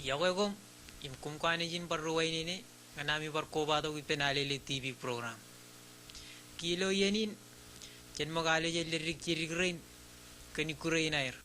Yawegom imkum kanijin barruwain ini nganami barkobado ipenalili TV program. Kilo yanin chen magalo jelirik chirigrain kanikurain air.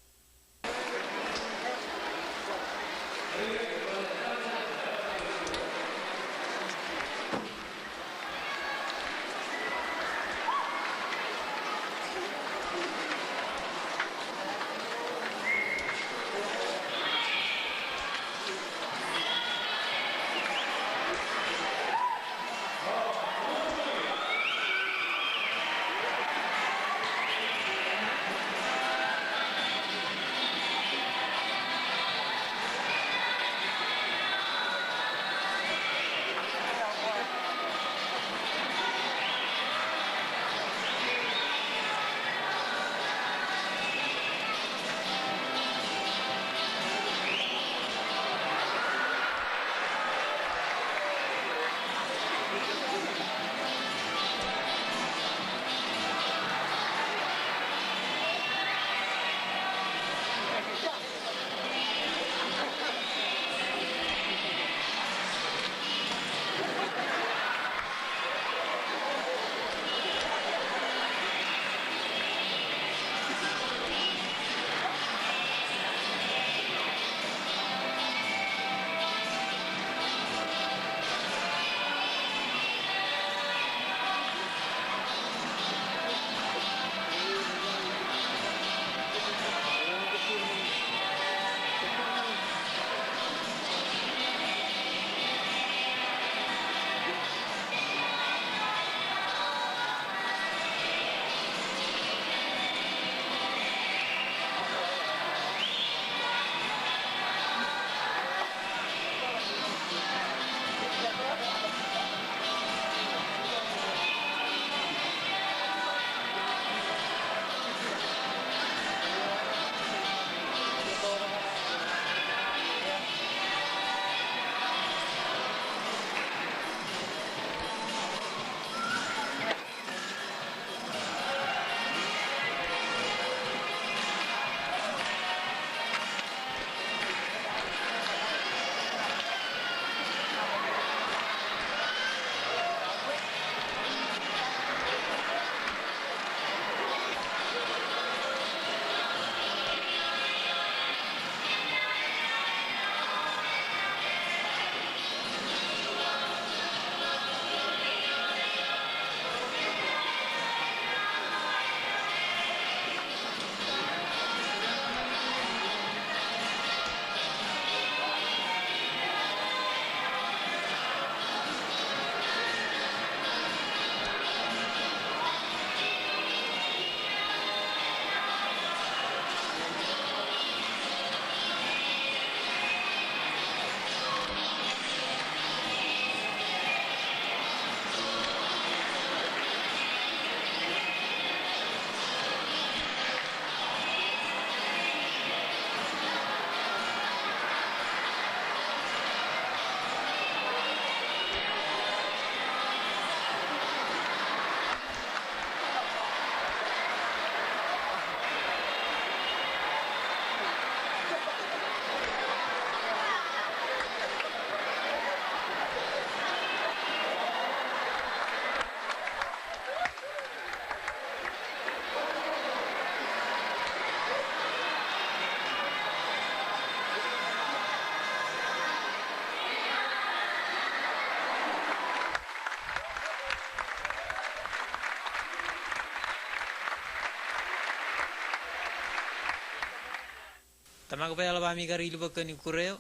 Tamago pa alabami karili bakani kureo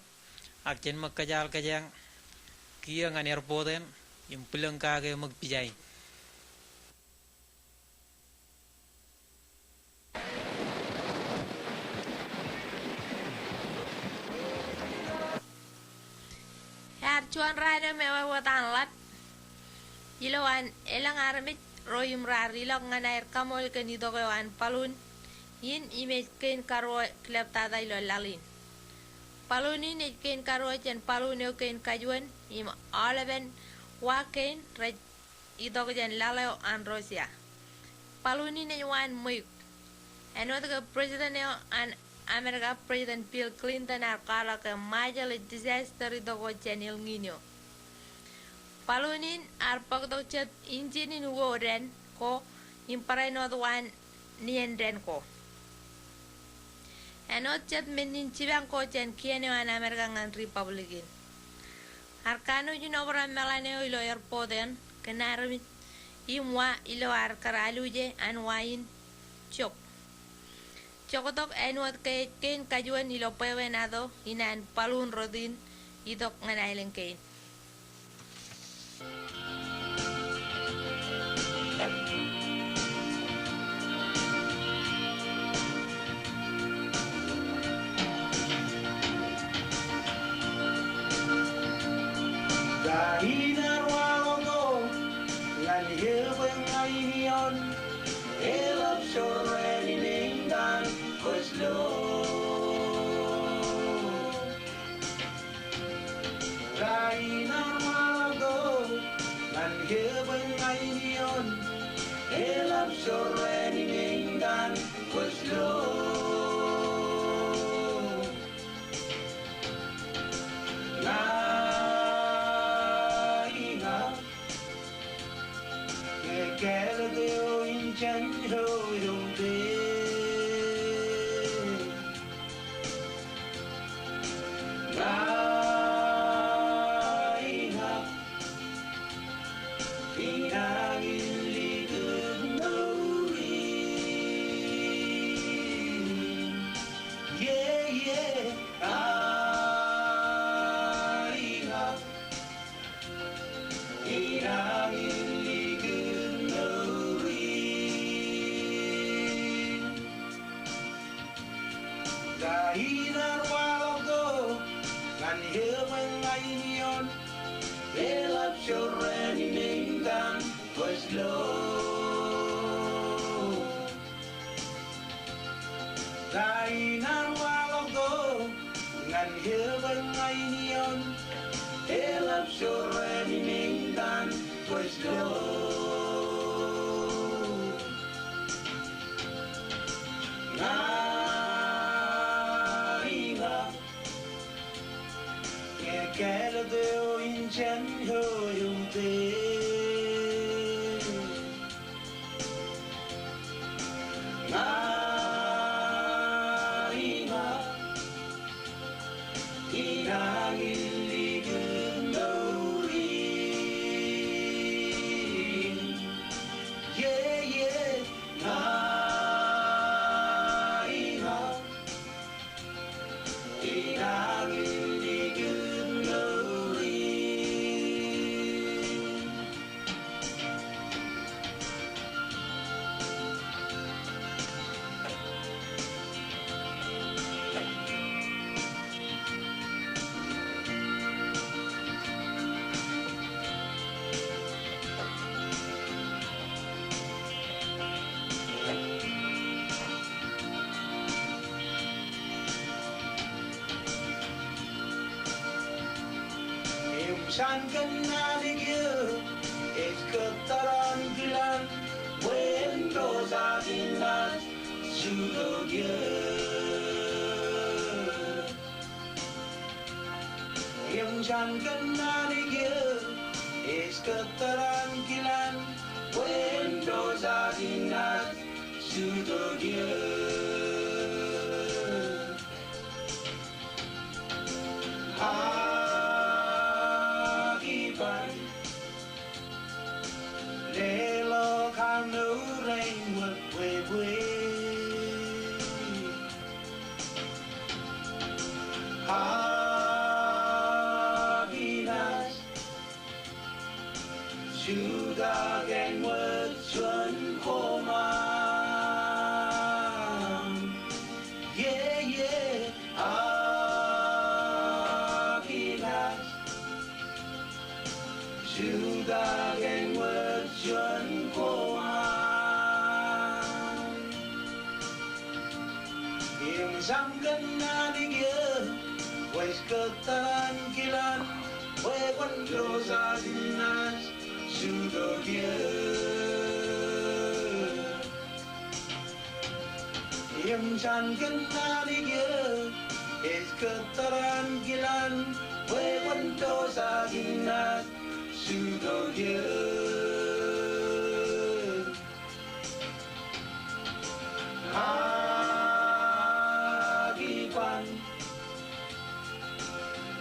akchen makkajal kajang kia ngan airpoden impulang kage magpijay. Her chuan rider me wa watan lat. Yilawan elang aramit roim rari lok nganair kamol ken idogewan palun yin image ken karo kleptada ilo lalin palunin ken karo chen palunio ken kajuan im oleven wa ken re idogjen laleo an Russia palunin wan muyuk another president an America President Bill Clinton ar kala ke major disaster idogo chen il nginyo palunin ar pagdok chet injinin woren ko imparay not one nien den ko enot chet menin chibang ko chen kiene an American Republican arkano junobra melane ilo poden kenarmi imwa ilo ar karaluje an wain chok chokotok enot ke ken kajuan ilo pewenado inan palun rodin idok nganailen ken Dahinar wago ngan hilweng ngayon elap soreni ningdan kuslo Dahinar wago ngan hilweng ngayon elap soreni ningdan kuslo chân hôi đồng tiền ngài ngọc khi đang li thương nấu đi yeah yeah ngài ngọc khi đang Dahinar wago ngan hilweng ngayon elap soreni ningdan kuslo Dahinar wago ngan hilweng ngayon elap soreni ningdan kuslo Kẻ đều in chân hơi hùng tế ngài ngọc khi đang in ly thương đâu đi yeah yeah ngài ngọc khi đang in ly San Canaligyo es Katarangilan when those are in that Sudogyo San Canaligyo es Katarangilan when those are in that Sudogyo Lelo kham nấu rain vật về quê Happiness Sudah ghen vật xuân khô mang Yeah yeah Happiness Sudah ghen vật xuân khô mang samgana digya wais katalan kilan wewan rosa dinas sudogia Yam samgana digya es katalan kilan wewan rosa dinas sudogia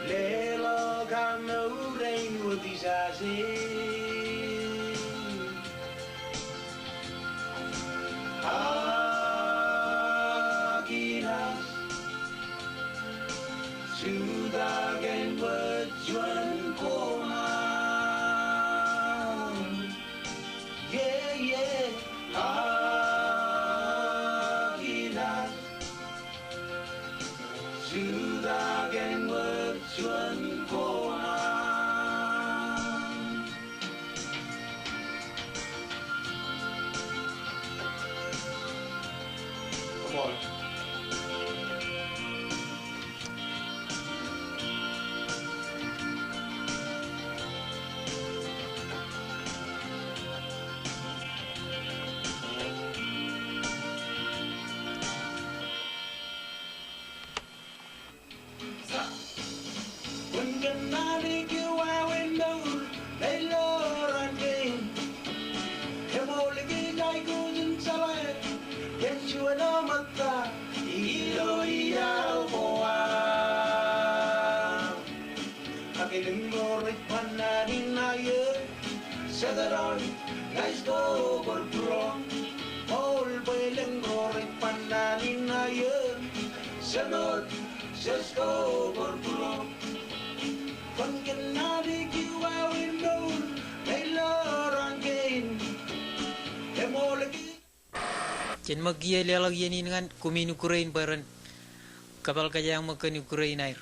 Lelo kanu rain wuti sasi Akinas sudah gen berjuang koma Yeah yeah Akinas sudah gen berjuang koma Come on. When the night you are window, they lower and gain. Him only get like good in salad. Get you an amata, ilo iya boa. Akiling mo rin pananin na yun. Sagaron, guys go over pro. All bailing mo rin pananin na yun. Sanod, just go over pro. Kung kanari kiwa window, may lorang gain. Emo lagi. Chen magia lelag yenin ngan kuminu kurain paran kapal kajang makani kurain air